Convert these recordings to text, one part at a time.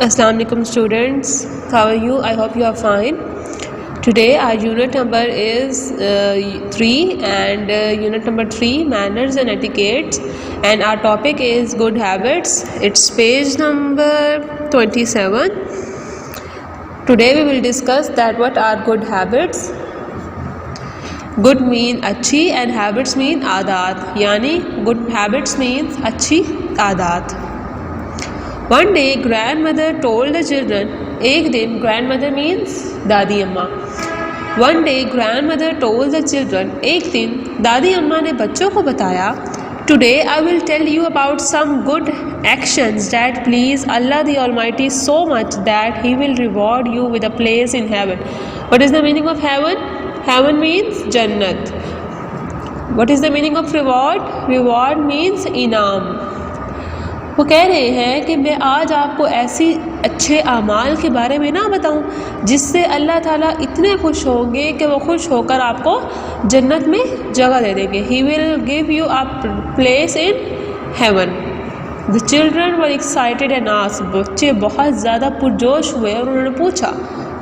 Assalamu alaikum students, how are you? I hope you are fine. Today our unit number is 3 and unit number 3 manners and etiquettes, and our topic is good habits. It's page number 27. Today we will discuss that what are good habits. Good mean अच्छी and habits mean आदत, यानी good habits means अच्छी आदत. One day grandmother told the children. एक दिन grandmother means दादी अम्मा. One day grandmother told the children. एक दिन दादी अम्मा ने बच्चों को बताया. Today I will tell you about some good actions that please Allah the Almighty so much that He will reward you with a place in heaven. What is the meaning of heaven? Heaven means Jannat. What is the meaning of reward? Reward means इनाम. वो कह रहे हैं कि मैं आज आपको ऐसी अच्छे आमाल के बारे में ना बताऊं जिससे अल्लाह ताला इतने खुश होंगे कि वो खुश होकर आपको जन्नत में जगह दे देंगे. He will give you a place in heaven. The children were excited and asked. बच्चे बहुत ज़्यादा पुरजोश हुए और उन्होंने पूछा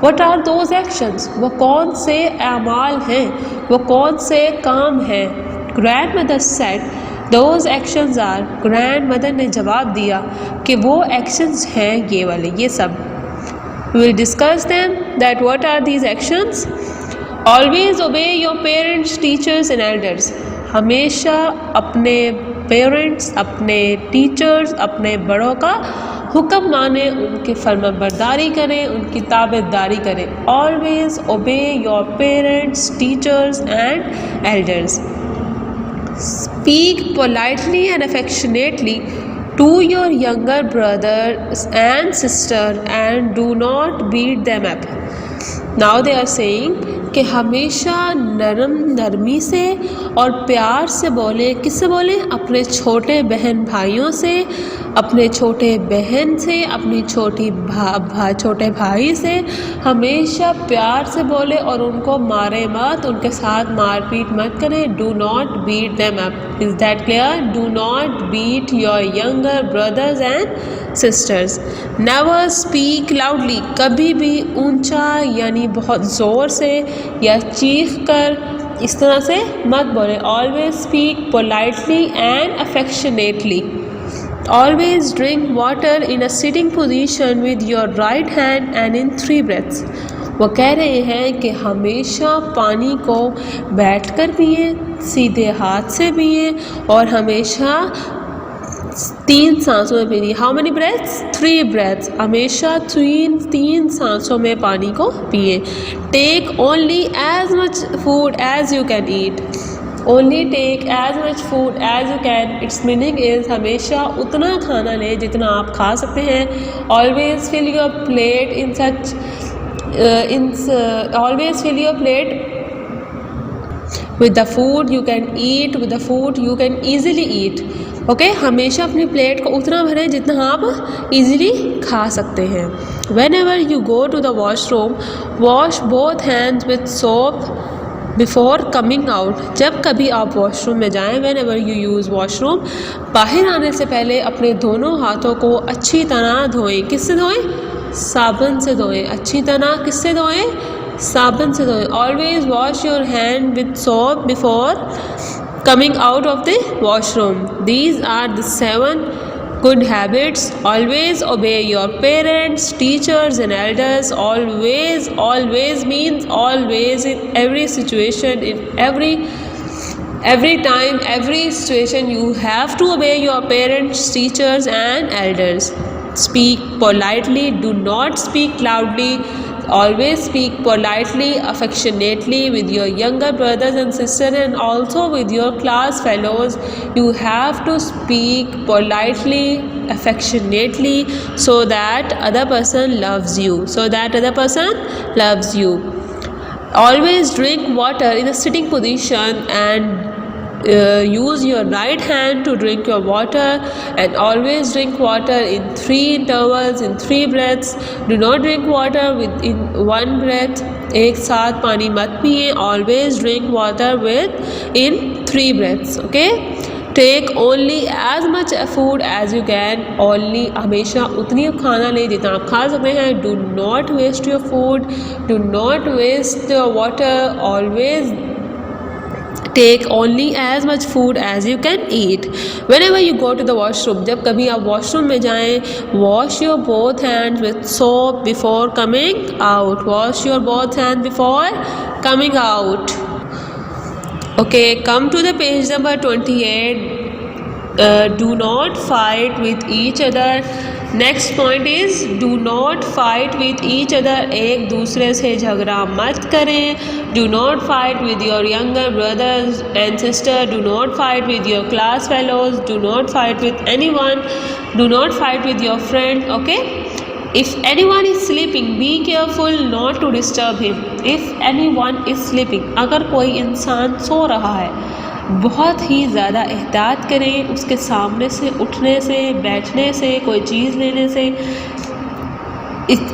व्हाट आर दोज एक्शंस. वो कौन से आमाल हैं, वो कौन से काम हैं. Grandmother said those actions are. Grandmother ने जवाब दिया कि वो एक्शंस हैं ये वाले, ये सब. We will discuss them that what are these actions. Always obey your parents, teachers and elders. हमेशा अपने पेरेंट्स, अपने टीचर्स, अपने बड़ों का हुक्म माने, उनकी फरमाबरदारी करें, उनकी ताबेदारी करें. Always obey your parents, teachers and elders. Speak politely and affectionately to your younger brothers and sister and do not beat them up. Now they are saying कि हमेशा नरमी से और प्यार से बोले. किससे बोले? अपने छोटे बहन भाइयों से, अपने छोटे बहन से, अपनी छोटे भाई से हमेशा प्यार से बोले और उनको मारे मत, उनके साथ मारपीट मत करें. Do not beat them up. Is that clear? Do not beat your younger brothers and sisters. Never speak loudly. कभी भी ऊंचा यानी बहुत ज़ोर से या चीख कर इस तरह से मत बोले. Always speak politely and affectionately. Always drink water in a sitting position with your right hand and in 3 breaths. वो कह रहे हैं कि हमेशा पानी को बैठकर पिए, सीधे हाथ से पिए और हमेशा 3 सांसों में पिए. How many breaths? 3 ब्रेथ्स. हमेशा 3 सांसों में पानी को पिए. Take only as much food as you can eat. Only take as much food as you can. Its meaning is हमेशा उतना खाना लें जितना आप खा सकते हैं. Always fill your plate always fill your plate with the food you can eat, with the food you can easily eat. Okay? हमेशा अपनी प्लेट को उतना भरें जितना आप easily खा सकते हैं. Whenever you go to the washroom, wash both hands with soap before coming out. जब कभी आप वॉशरूम में जाएं, when ever you use washroom, बाहर आने से पहले अपने दोनों हाथों को अच्छी तरह धोएं. किससे धोएं? साबुन से धोएं. अच्छी तरह किससे धोएं? साबुन से धोएं. Always wash your hand with soap before coming out of the washroom. These are the 7 good habits. Always obey your parents, teachers and elders. Always means always, in every situation, in every time, every situation you have to obey your parents, teachers and elders. Speak politely, do not speak loudly. Always speak politely, affectionately with your younger brothers and sisters and also with your class fellows. You have to speak politely, affectionately so that other person loves you. Always drink water in a sitting position and use your right hand to drink your water, and always drink water in 3 intervals, in 3 breaths. Do not drink water in 1 breath. एक साथ पानी मत पिए. Always drink water in 3 breaths. Okay? Take only as much food as you can, only हमेशा उतनी खाना लें जितना आप खा सकते हैं। Do not waste your food, do not waste water, always take only as much food as you can eat. Whenever you go to the washroom, जब कभी आप वॉशरूम में जाएँ, wash your both hands with soap before coming out, wash your both hand before coming out. Okay, come to the page number 28. Do not fight with each other. Next point is do not fight with each other. एक दूसरे से झगड़ा मत करें. Do not fight with your younger brothers and sister. Do not fight with your class fellows. Do not fight with anyone. Do not fight with your friend. Okay. If anyone is sleeping, be careful not to disturb him. If anyone is sleeping, अगर कोई इंसान सो रहा है, बहुत ही ज़्यादा एहतियात करें उसके सामने से उठने से, बैठने से, कोई चीज़ लेने से।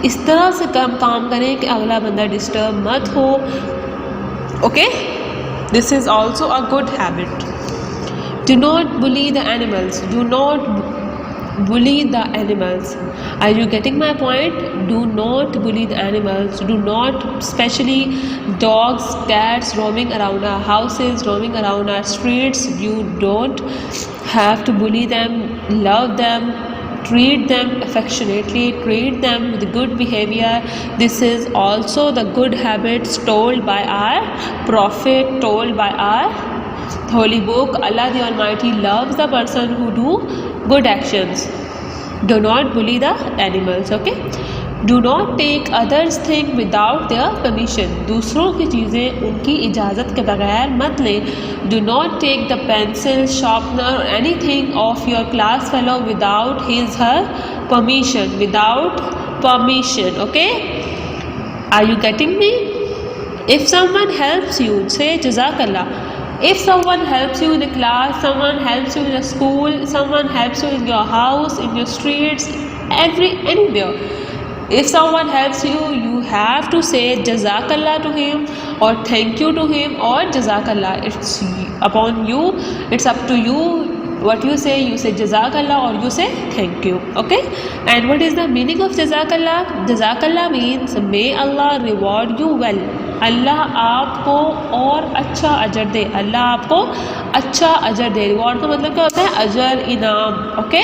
इस तरह से काम करें कि अगला बंदा डिस्टर्ब मत हो। Okay, this is also a good habit. Do not bully the animals. Do not bully the animals. Are you getting my point? Do not bully the animals. Do not, especially dogs, cats roaming around our houses, roaming around our streets. You don't have to bully them. Love them, treat them affectionately, treat them with good behavior. This is also the good habits told by our prophet, told by our holy book. Allah the Almighty loves the person who do good actions. Do not bully the animals. Okay. Do not take others things without their permission. दूसरों की चीज़ें उनकी इजाज़त के बगैर मत लें. Do not take the pencil, sharpener or anything of your class fellow without his her permission. Without permission. Okay. Are you getting me? If someone helps you, say Jazakallah. If someone helps you in the class, someone helps you in the school, someone helps you in your house, in your streets, anywhere. If someone helps you, you have to say Jazakallah to him or thank you to him or Jazakallah. It's upon you. It's up to you what you say. You say Jazakallah or you say thank you. Okay. And what is the meaning of Jazakallah? Jazakallah means may Allah reward you well. अल्लाह आपको और अच्छा अजर दे. अल्लाह आपको अच्छा अजर दे. Reward का मतलब क्या होता है? अजर, इनाम. Okay.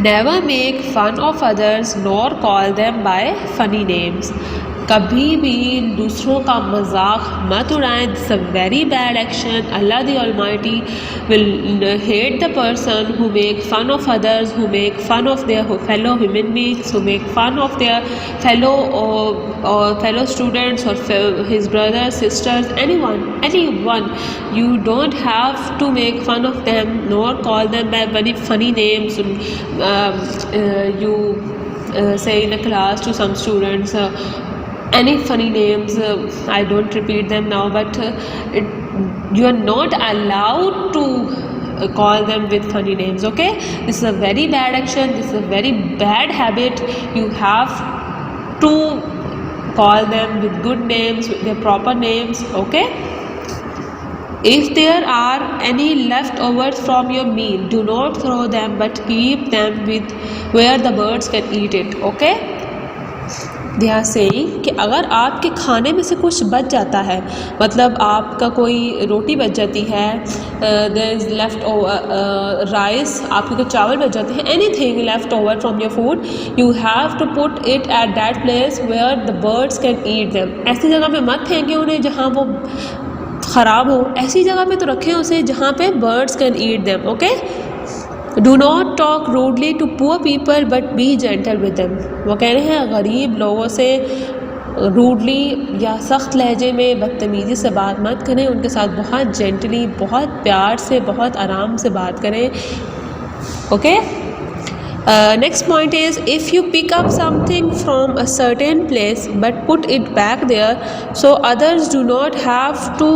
Never make fun of others nor call them by funny names. कभी भी दूसरों का मजाक मत उड़ाएं. This a very bad action. Allah the almighty will hate the person who make fun of others, who make fun of their fellow human beings, who make fun of their fellow students or his brothers, sisters, anyone. You don't have to make fun of them nor call them by very funny names. You say in a class to some students any funny names. I don't repeat them now, but you are not allowed to call them with funny names. Okay, this is a very bad action. This is a very bad habit. You have to call them with good names, with their proper names. Okay. If there are any leftovers from your meal, do not throw them but keep them with where the birds can eat it. Okay. They are saying कि अगर आपके खाने में से कुछ बच जाता है, मतलब आपका कोई रोटी बच जाती है, there is left over rice, आपके कुछ चावल बच जाते हैं, anything left over from your food, you have to put it at that place where the birds can eat them. ऐसी जगह पे मत फेंकें उन्हें जहाँ वो ख़राब हो. ऐसी जगह पे तो रखें उसे जहाँ पे birds can eat them. Okay. Do not talk rudely to poor people but be gentle with them. वो कह रहे हैं गरीब लोगों से रूडली या सख्त लहजे में बदतमीज़ी से बात मत करें. उनके साथ बहुत जेंटली, बहुत प्यार से, बहुत आराम से बात करें. Okay. Next point is if you pick up something from a certain place but put it back there so others do not have to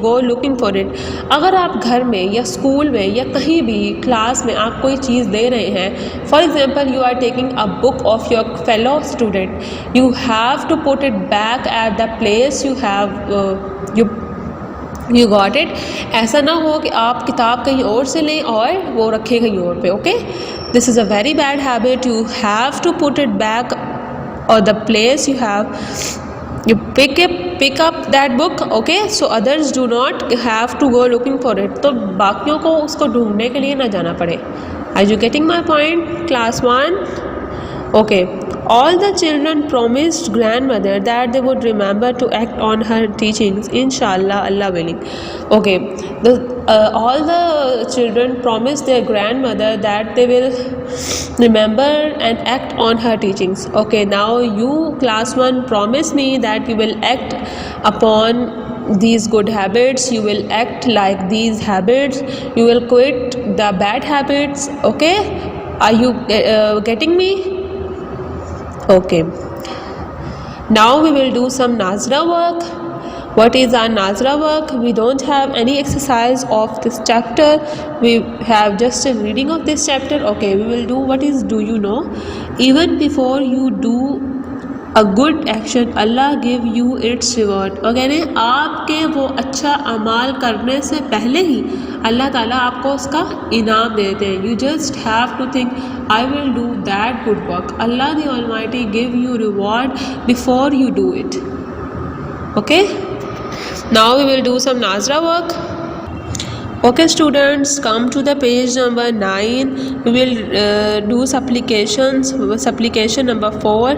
go looking for it. अगर आप घर में या स्कूल में या कहीं भी क्लास में आप कोई चीज़ ले रहे हैं, for example you are taking a book of your fellow student, you have to put it back at the place you have you got it. ऐसा ना हो कि आप किताब कहीं और से लें और वो रखें कहीं और पे। Okay, this is a very bad habit. You have to put it back or the place you pick up that book, okay, so others do not have to go looking for it, तो बाकियों को उसको ढूंढने के लिए ना जाना पड़े। Are you getting my point, class 1? Okay, all the children promised grandmother that they would remember to act on her teachings, inshallah, Allah willing. Okay, all the children promised their grandmother that they will remember and act on her teachings. Okay, now you, class 1, promise me that you will act upon these good habits, you will act like these habits, you will quit the bad habits. Okay, are you getting me? Okay, now we will do some Nazra work. What is our Nazra work? We don't have any exercise of this chapter, we have just a reading of this chapter. Okay, we will do what is, do you know, even before you do a good action, Allah give you its reward. और कहने आपके वो अच्छा अमाल करने से पहले ही अल्लाह ताला आपको उसका इनाम देते हैं। You just have to think, I will do that good work. Allah the Almighty give you reward before you do it. Okay? Now we will do some Nazra work. Okay students, come to the page number 9. We will do supplications. Supplication number 4.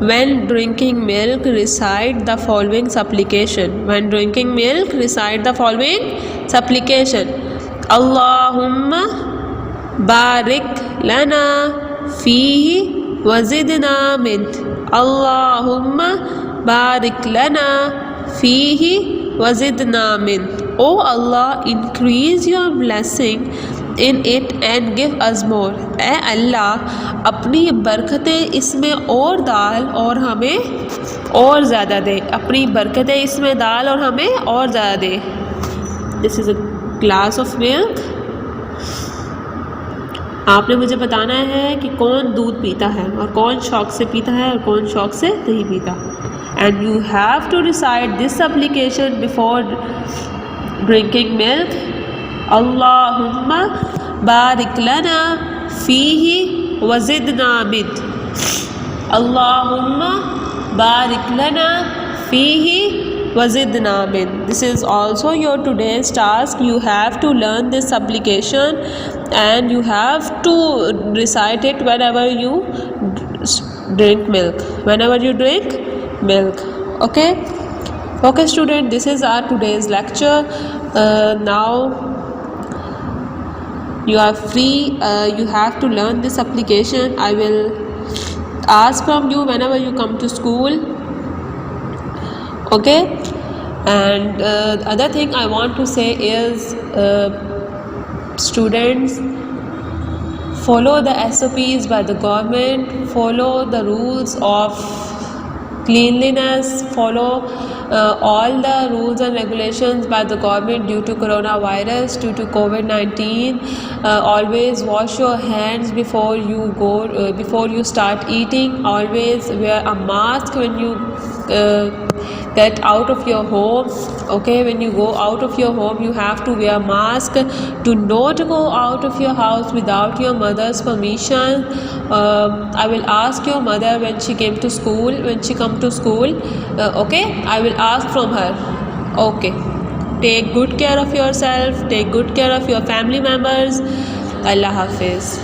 When drinking milk, recite the following supplication. When drinking milk, recite the following supplication. Allahumma barik lana fihi wazidna min. Allahumma barik lana fihi wazidna min. Oh Allah, increase your blessing in it and give us more. ए अल्लाह, अपनी बरकतें इसमें और डाल और हमें और ज़्यादा दे। अपनी बरकतें इसमें डाल और हमें और ज़्यादा दे। This is a glass of milk. आपने मुझे बताना है कि कौन दूध पीता है और कौन शौक़ से पीता है और कौन शौक़ से नहीं पीता। And you have to recite this supplication before drinking milk. Allahumma barik lana fihi wazidna min. Allahumma barik lana fihi wazidna min. This is also your today's task. You have to learn this supplication and you have to recite it whenever you drink milk. Whenever you drink milk. Okay? Okay student, this is our today's lecture. Now you are free. You have to learn this application. I will ask from you whenever you come to school. Okay, and the other thing I want to say is students, follow the SOPs by the government, follow the rules of cleanliness, follow all the rules and regulations by the government due to coronavirus, due to COVID-19. Always wash your hands before you go, before you start eating. Always wear a mask when you get out of your home. Okay, when you go out of your home, you have to wear mask. Do not go out of your house without your mother's permission. I will ask your mother when she came to school, when she come to school. Okay, I will ask from her. Okay, take good care of yourself, take good care of your family members. Allah Hafiz.